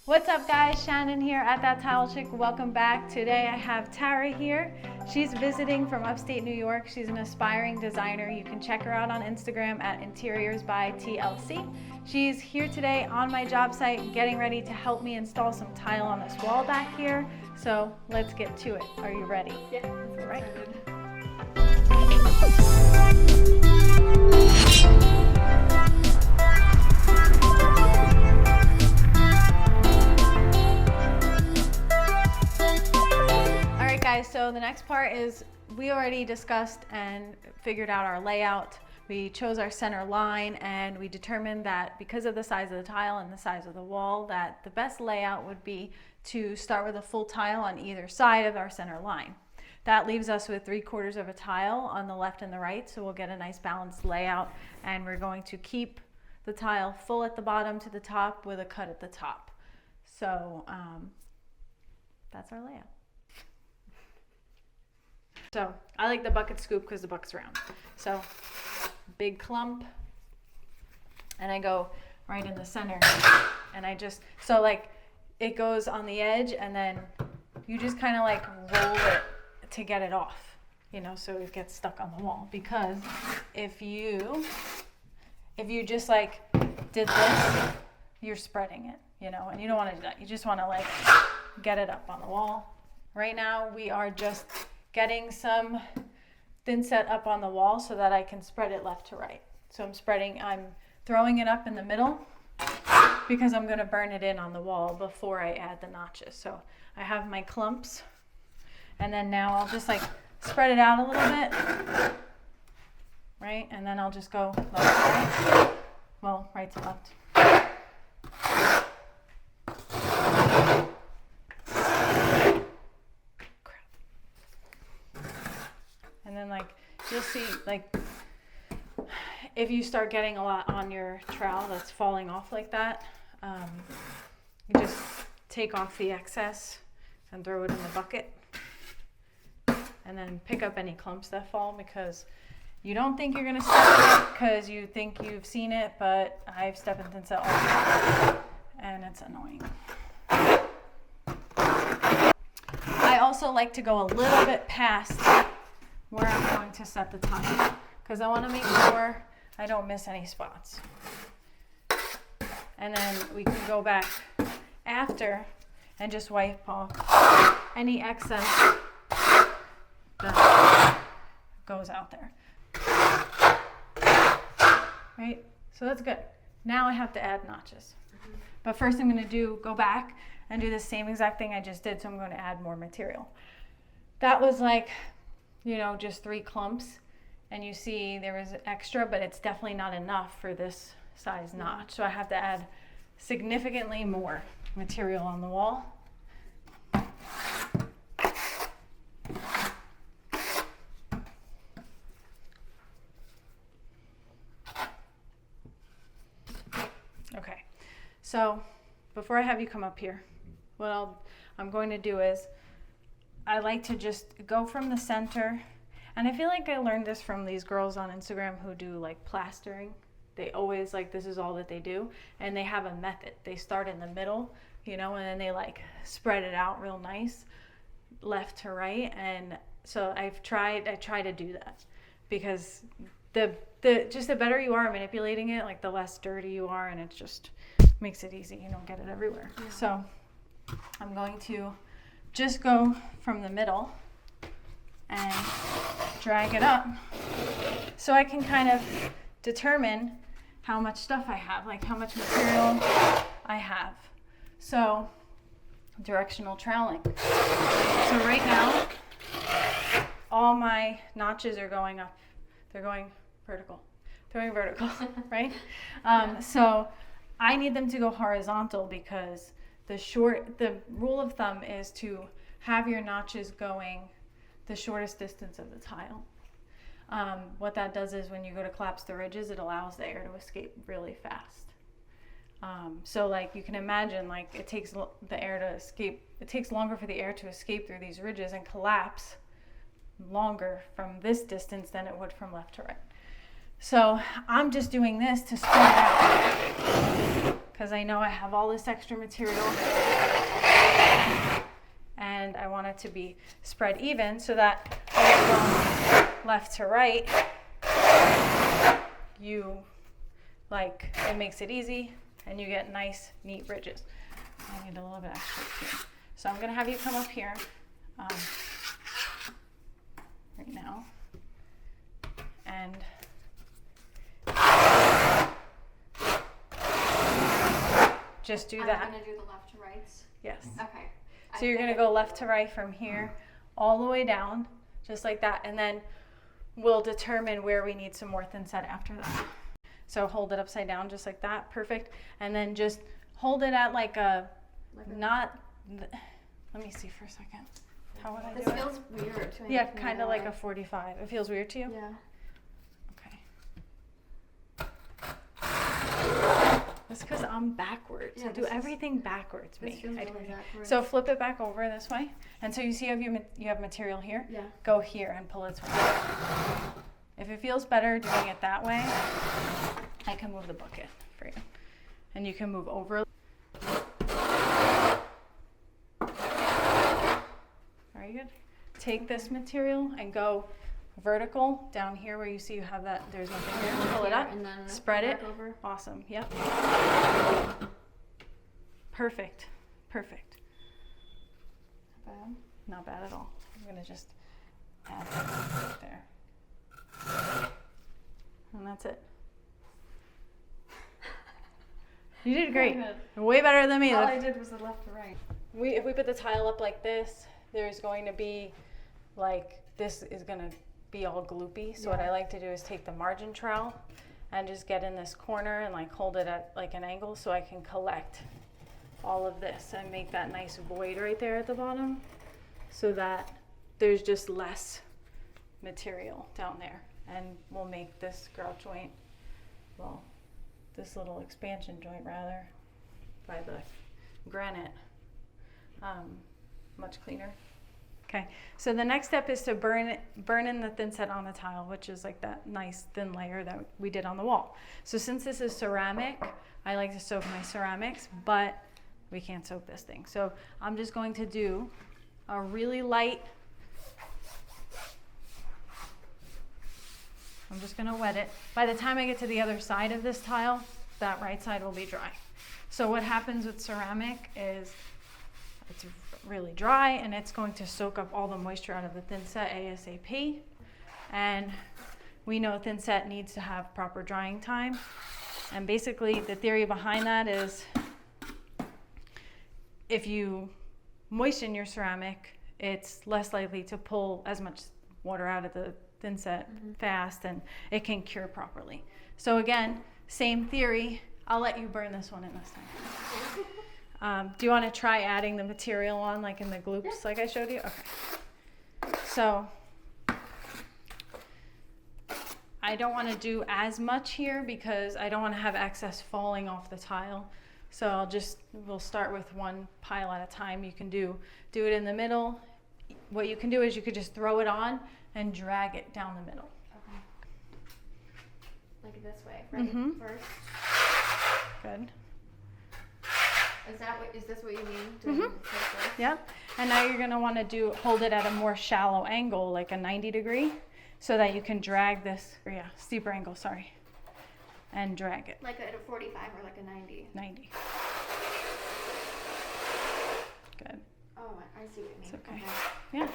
What's up guys, Shannon here at That Towel Chick. Welcome back. Today I have Tara here. She's visiting from upstate New York. She's an aspiring designer. You can check her out on Instagram at Interiors by TLC. She's here today on my job site getting ready to help me install some tile on this wall back here. So let's get to it. Are you ready? Yeah. All right. Guys, so the next part is we already discussed and figured out our layout. We chose our center line and we determined that because of the size of the tile and the size of the wall, that the best layout would be to start with a full tile on either side of our center line. That leaves us with 3/4 of a tile on the left and the right, so we'll get a nice balanced layout, and we're going to keep the tile full at the bottom to the top with a cut at the top. So that's our layout. So I like the bucket scoop because the bucket's round. So big clump, and I go right in the center, and I just, so like it goes on the edge, and then you just kind of like roll it to get it off, you know, so it gets stuck on the wall. Because if you just like did this, you're spreading it, you know, and you don't want to do that. You just want to like get it up on the wall. Right now we are just getting some Thinset up on the wall so that I can spread it left to right. So I'm throwing it up in the middle because I'm gonna burn it in on the wall before I add the notches. So I have my clumps, and then now I'll just like spread it out a little bit, right? And then I'll just go left to right, well, right to left. And then like you'll see, like if you start getting a lot on your trowel that's falling off like that, you just take off the excess and throw it in the bucket, and then pick up any clumps that fall, because you don't think you're gonna step in it because you think you've seen it, but I've stepped in Thinset all the time and it's annoying. I also like to go a little bit past where I'm going to set the tile, because I want to make sure I don't miss any spots. And then we can go back after and just wipe off any excess that goes out there. Right? So that's good. Now I have to add notches. But first I'm going to go back and do the same exact thing I just did, so I'm going to add more material. That was like, you know, just 3 clumps, and you see there was extra, but it's definitely not enough for this size notch. So I have to add significantly more material on the wall. Okay, so before I have you come up here, what I'm going to do is I like to just go from the center, and I feel like I learned this from these girls on Instagram who do like plastering. They always like, this is all that they do, and they have a method. They start in the middle, you know, and then they like spread it out real nice, left to right. And so I try to do that, because the better you are at manipulating it, like the less dirty you are, and it just makes it easy. You don't get it everywhere. Yeah. So I'm going to just go from the middle and drag it up so I can kind of determine how much stuff I have, like how much material I have. So directional troweling. So right now, all my notches are going up. They're going vertical. Right? So I need them to go horizontal, because the rule of thumb is to have your notches going the shortest distance of the tile. What that does is when you go to collapse the ridges, it allows the air to escape really fast. So like you can imagine, like it takes longer for the air to escape through these ridges and collapse longer from this distance than it would from left to right. So I'm just doing this to spread it out. because I know I have all this extra material and I want it to be spread even so that from left to right, it makes it easy and you get nice, neat ridges. I need a little bit extra here. So I'm gonna have you come up here right now and just do that. I'm gonna do the left to rights. Yes. Okay. So you're gonna go left to right from here all the way down, just like that, and then we'll determine where we need some more Thinset after that. So hold it upside down just like that, perfect, and then just hold it at let me see for a second. How would I do it? This feels weird to me. Yeah, kind of like a 45. It feels weird to you? Yeah. Okay. That's because I'm backwards. Yeah, I do everything backwards. This feels really backwards. So flip it back over this way. And so you see you have material here? Yeah. Go here and pull it through. If it feels better doing it that way, I can move the bucket for you. And you can move over. Very good. Take this material and go vertical down here where you see you have that, there's nothing there. Pull it up, and then spread it. Over. Awesome, yep. Perfect, perfect. Not bad. Not bad at all. I'm gonna just add that right there. And that's it. You did great. Way better than me. All I did was the left to right. If we put the tile up like this, there's going to be this is gonna be all gloopy. So what I like to do is take the margin trowel and just get in this corner and hold it at an angle so I can collect all of this and make that nice void right there at the bottom so that there's just less material down there. And we'll make this grout joint, this little expansion joint rather, by the granite, much cleaner. Okay, so the next step is to burn in the Thinset on the tile, which is like that nice thin layer that we did on the wall. So since this is ceramic, I like to soak my ceramics, but we can't soak this thing. So I'm just going to do a really light, I'm just gonna wet it. By the time I get to the other side of this tile, that right side will be dry. So what happens with ceramic is it's really dry and it's going to soak up all the moisture out of the Thinset ASAP. And we know Thinset needs to have proper drying time. And basically the theory behind that is if you moisten your ceramic, it's less likely to pull as much water out of the Thinset fast, and it can cure properly. So again, same theory. I'll let you burn this one in this time. Do you want to try adding the material on in the gloops like I showed you? Okay. So I don't want to do as much here because I don't want to have excess falling off the tile. So we'll start with one pile at a time. You can do it in the middle. What you can do is you could just throw it on and drag it down the middle. Okay. Like this way, right? First. Good. Is this what you mean? Yep. And now you're gonna want to hold it at a more shallow angle, like a 90 degree, so that you can drag this, steeper angle, sorry. And drag it. Like at a 45 or like a 90? 90. Good. Oh, I see what you mean. It's okay. Yeah.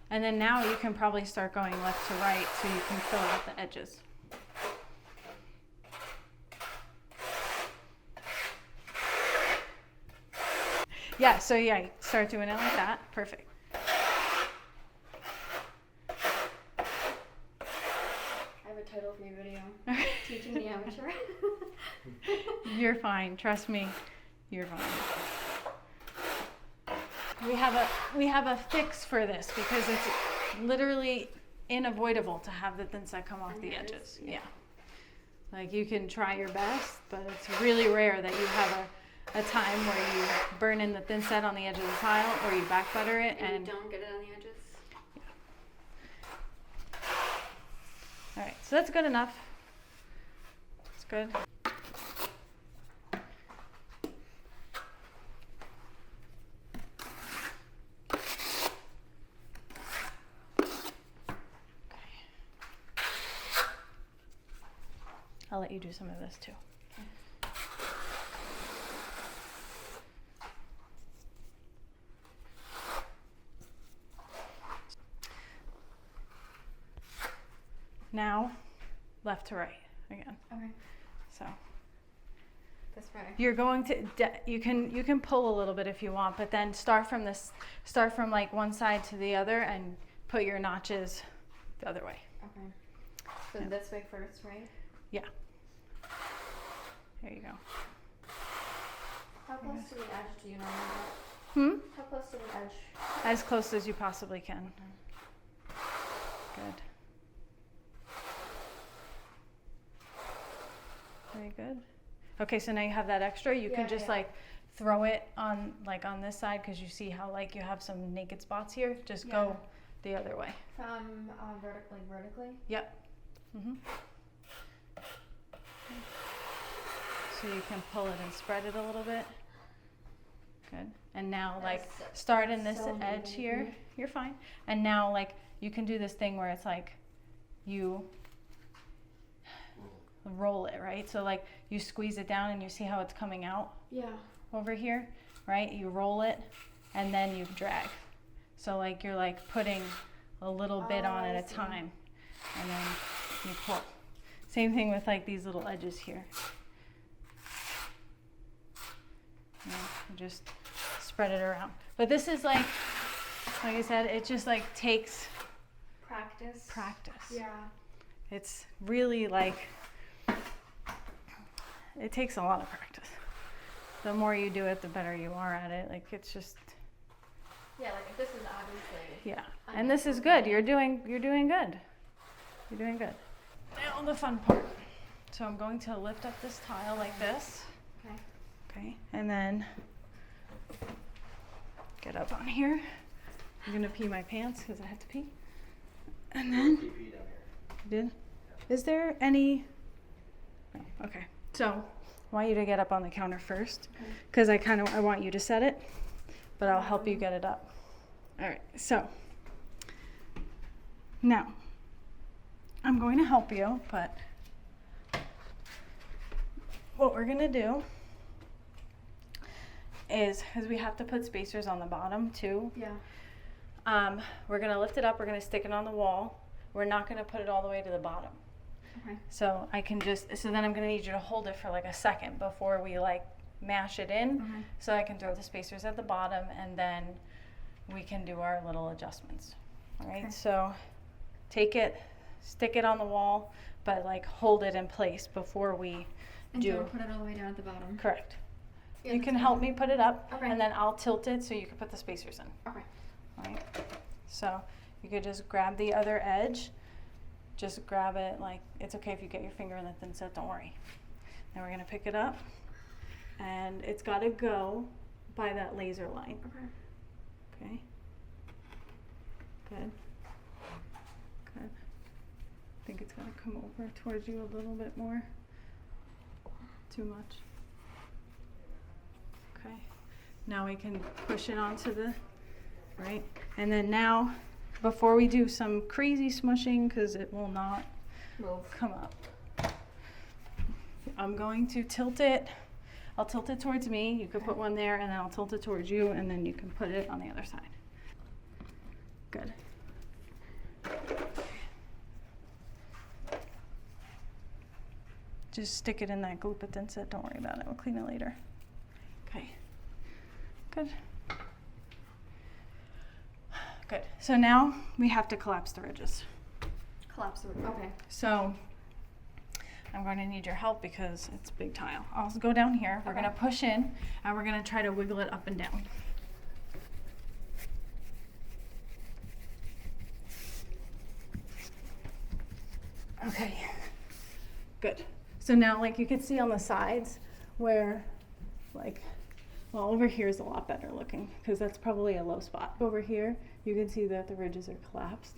And then now you can probably start going left to right so you can fill out the edges. Yeah, so start doing it like that. Perfect. I have a title for your video. Teaching the amateur. You're fine. Trust me. You're fine. We have a fix for this because it's literally unavoidable to have the Thinset come off the edges. Yeah. You can try your best, but it's really rare that you have a time where you burn in the Thinset on the edge of the tile or you back butter it and you don't get it on the edges. Yeah. All right, so that's good enough. good. I'll let you do some of this too. Now, left to right again. Okay. So This way. you're going to you can pull a little bit if you want, but then start from like one side to the other and put your notches the other way. Okay. So Yeah. this way first, right? Yeah. There you go. How close to the edge do you normally Hmm? go? How close to the edge? As close as you possibly can. Good. Very good. Okay, so now you have that extra. You can Yeah, just yeah. like throw it on this side because you see how like you have some naked spots here. Just go the other way. From vertically? Yep. Mhm. So you can pull it and spread it a little bit. Good. And now like That's start in this so edge neat. here. You're fine. And now like you can do this thing where it's like you roll it, right? So like you squeeze it down and you see how it's coming out Yeah. over here, right? You roll it and then you drag. So like you're like putting a little bit on I at a see. time and then you pull. Same thing with like these little edges here. Yeah, you just spread it around. But this is like I said, it just like takes Practice. practice. Yeah. It's really like, it takes a lot of practice. The more you do it, the better you are at it. Like it's just, Yeah, like if this is obviously. yeah. And this is good. You're doing good. You're doing good. Now the fun part. So I'm going to lift up this tile like this. Okay. Okay. And then get up on here. I'm gonna pee my pants because I have to pee. And then, you did? Is there any? No. Okay. So I want you to get up on the counter first because I want you to set it, but I'll help you get it up. All right. So now I'm going to help you, but what we're gonna do is, because we have to put spacers on the bottom too, Yeah. we're gonna lift it up, we're gonna stick it on the wall. We're not gonna put it all the way to the bottom. Okay. So then I'm gonna need you to hold it for like a second before we like mash it in. Okay. So I can throw the spacers at the bottom and then we can do our little adjustments. All right, Okay. so take it, stick it on the wall, but like hold it in place before we And do. don't put it all the way down at the bottom. Correct. Yeah, You that's can fine. help me put it up Okay. and then I'll tilt it so you can put the spacers in. Okay. Right? So you could just grab the other edge, just grab it like, it's okay if you get your finger in the Thinset, don't worry. Then we're gonna pick it up and it's gotta go by that laser line, Okay. okay? Good. Good. I think it's gonna come over towards you a little bit more. Too much. Okay. Now we can push it onto the, right? And then now, before we do some crazy smushing, because it will not Move. come up, I'm going to tilt it. I'll tilt it towards me. You could put one there, and then I'll tilt it towards you, and then you can put it on the other side. Good. Just stick it in that gloop of Thinset. Don't worry about it. We'll clean it later. Okay. Good. Good. So now we have to collapse the ridges. Collapse the roof. Okay. So I'm going to need your help because it's a big tile. I'll go down here. We're Okay. going to push in and we're going to try to wiggle it up and down. Okay. Good. So now, like you can see on the sides where, like, well, over here is a lot better looking because that's probably a low spot. Over here, you can see that the ridges are collapsed.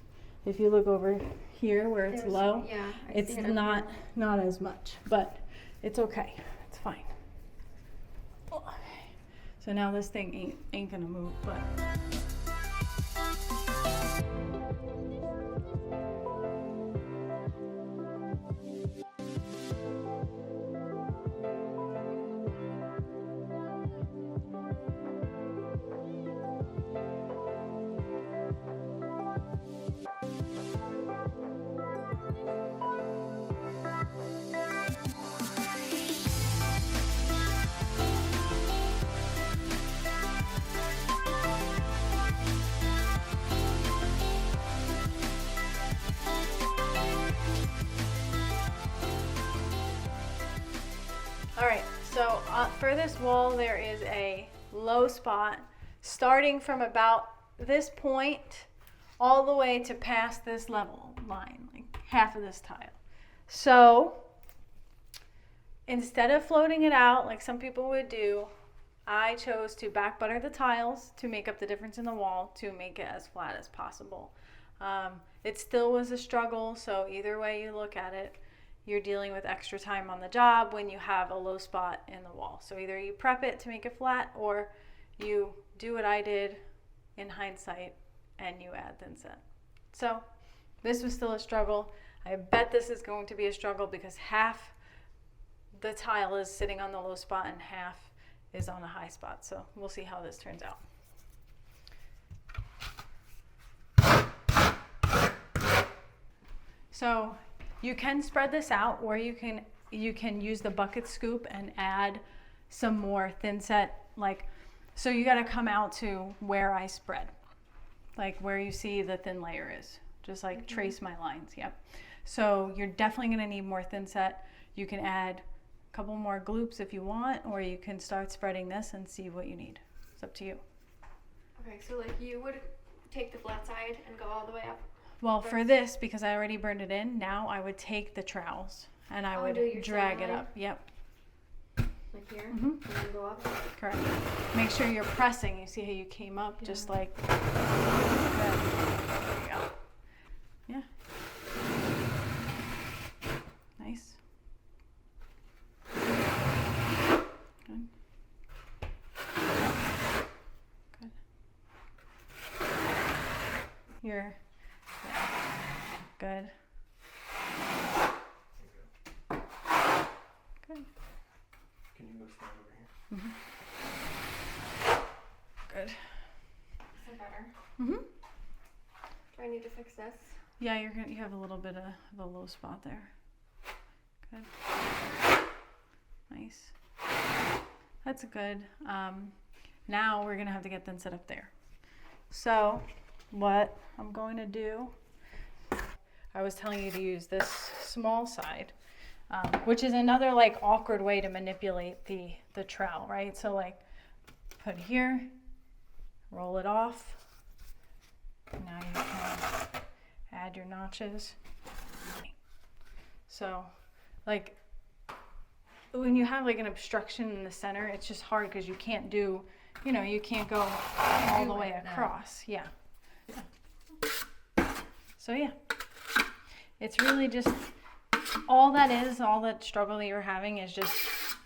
If you look over here where it's low, Yeah. I it's see it up not here. as much. But It's okay. It's fine. So now this thing ain't gonna move, but. All right, so for this wall, there is a low spot starting from about this point all the way to past this level line, like half of this tile. So instead of floating it out like some people would do, I chose to back butter the tiles to make up the difference in the wall to make it as flat as possible. It still was a struggle, so either way you look at it, you're dealing with extra time on the job when you have a low spot in the wall. So either you prep it to make it flat, or you do what I did in hindsight and you add Thinset. So this was still a struggle. I bet this is going to be a struggle because half the tile is sitting on the low spot and half is on a high spot. So we'll see how this turns out. So you can spread this out, or you can use the bucket scoop and add some more Thinset. So you got to come out to where I spread, like where you see the thin layer is. Just like trace my lines. Yep. So you're definitely going to need more Thinset. You can add a couple more gloops if you want, or you can start spreading this and see what you need. It's up to you. Okay, so like you would take the flat side and go all the way up. Well, for this, because I already burned it in, now I would take the trowels and I would drag it up. Yep. Like here? Mm-hmm. And then go up? Correct. Make sure you're pressing. You see how you came up? Yeah. Just like that. There you go. Yeah. Nice. Good. Good. Here. Good. Good. Can you move forward over here? Mm-hmm. Good. Is that better? Mm-hmm. Do I need to fix this? Yeah, you have a little bit of a low spot there. Good. Nice. That's good. Now we're gonna have to get Thinset up there. So what I'm going to do, I was telling you to use this small side, which is another like awkward way to manipulate the trowel, right? So like put here, roll it off. Now you can add your notches. So like when you have like an obstruction in the center, it's just hard because you can't do, you can't go all the way across. Yeah. So yeah, it's really just all that struggle that you're having is just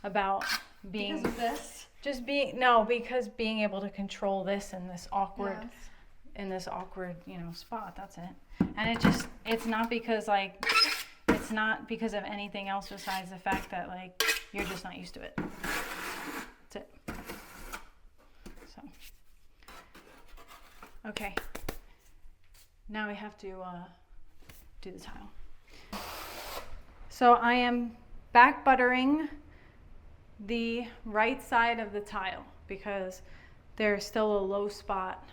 about being because of this. Because being able to control this in this awkward, spot. That's it. And it's not because of anything else besides the fact that like you're just not used to it. That's it. So, okay. Now we have to do the tile. So I am back buttering the right side of the tile because there's still a low spot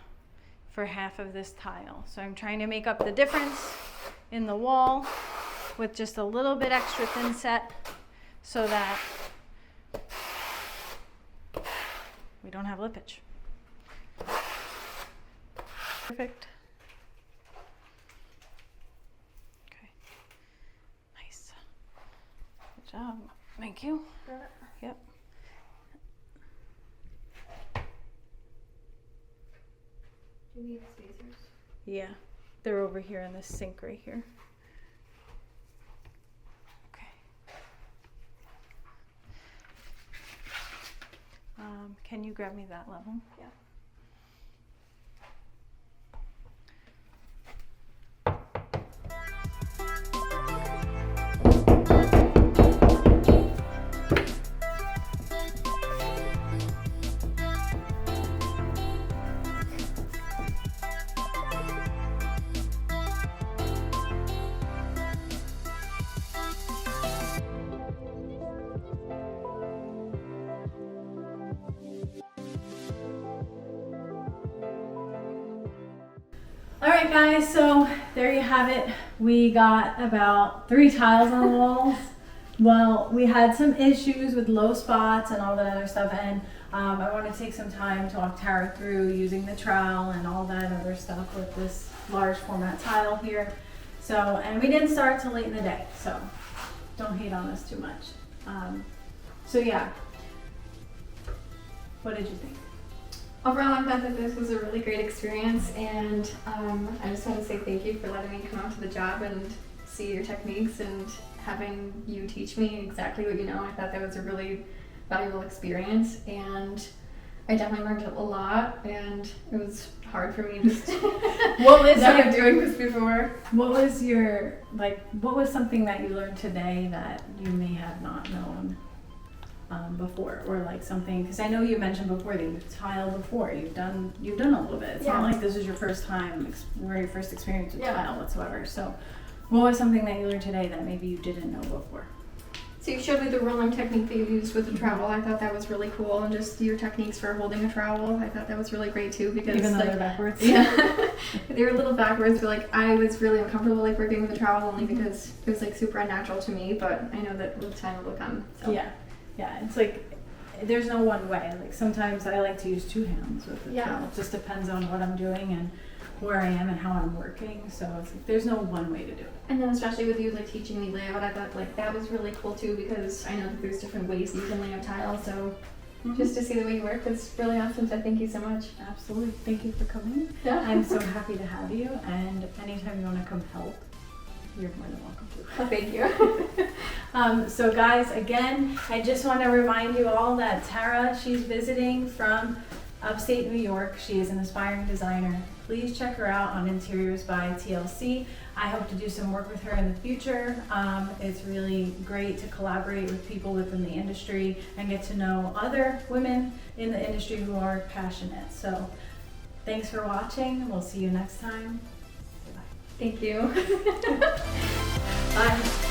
for half of this tile. So I'm trying to make up the difference in the wall with just a little bit extra Thinset so that we don't have lippage. Perfect. Okay. Nice. Good job. Thank you. Yep. Do you need spacers? Yeah, they're over here in this sink right here. Okay. Can you grab me that level? Yeah. All right, guys, so there you have it. We got about 3 tiles on the walls. Well, we had some issues with low spots and all that other stuff, and I want to take some time to walk Tara through using the trowel and all that other stuff with this large format tile here. So, and we didn't start till late in the day, so don't hate on us too much. So yeah, what did you think? Overall, I thought that this was a really great experience, and I just want to say thank you for letting me come out to the job and see your techniques and having you teach me exactly what you know. I thought that was a really valuable experience, and I definitely learned a lot, and it was hard for me just What was never doing this before. What was your, what was something that you learned today that you may have not known before, or like something, because I know you mentioned before that you've tiled before, you've done a little bit. It's not like this is your first time, your first experience with tile whatsoever. So what was something that you learned today that maybe you didn't know before? So you showed me the rolling technique that you used with the trowel. I thought that was really cool, and just your techniques for holding a trowel. I thought that was really great too, because Even though they're backwards? Yeah, they were a little backwards, but like I was really uncomfortable like working with the trowel only because it was like super unnatural to me. But I know that with time it will come. So. Yeah, it's like there's no one way. Like sometimes I like to use 2 hands with the trowel. It just depends on what I'm doing and where I am and how I'm working. So it's like there's no one way to do it. And then especially with you like teaching me layout, I thought like that was really cool too, because I know that there's different ways you can lay out tile. So just to see the way you work was really awesome. So thank you so much. Absolutely. Thank you for coming. Yeah. I'm so happy to have you, and anytime you want to come help, you're more than welcome to. Oh, thank you. So guys, again, I just want to remind you all that Tara, she's visiting from upstate New York. She is an aspiring designer. Please check her out on Interiors by TLC. I hope to do some work with her in the future. It's really great to collaborate with people within the industry and get to know other women in the industry who are passionate. So thanks for watching. We'll see you next time. Goodbye. Thank you. Bye.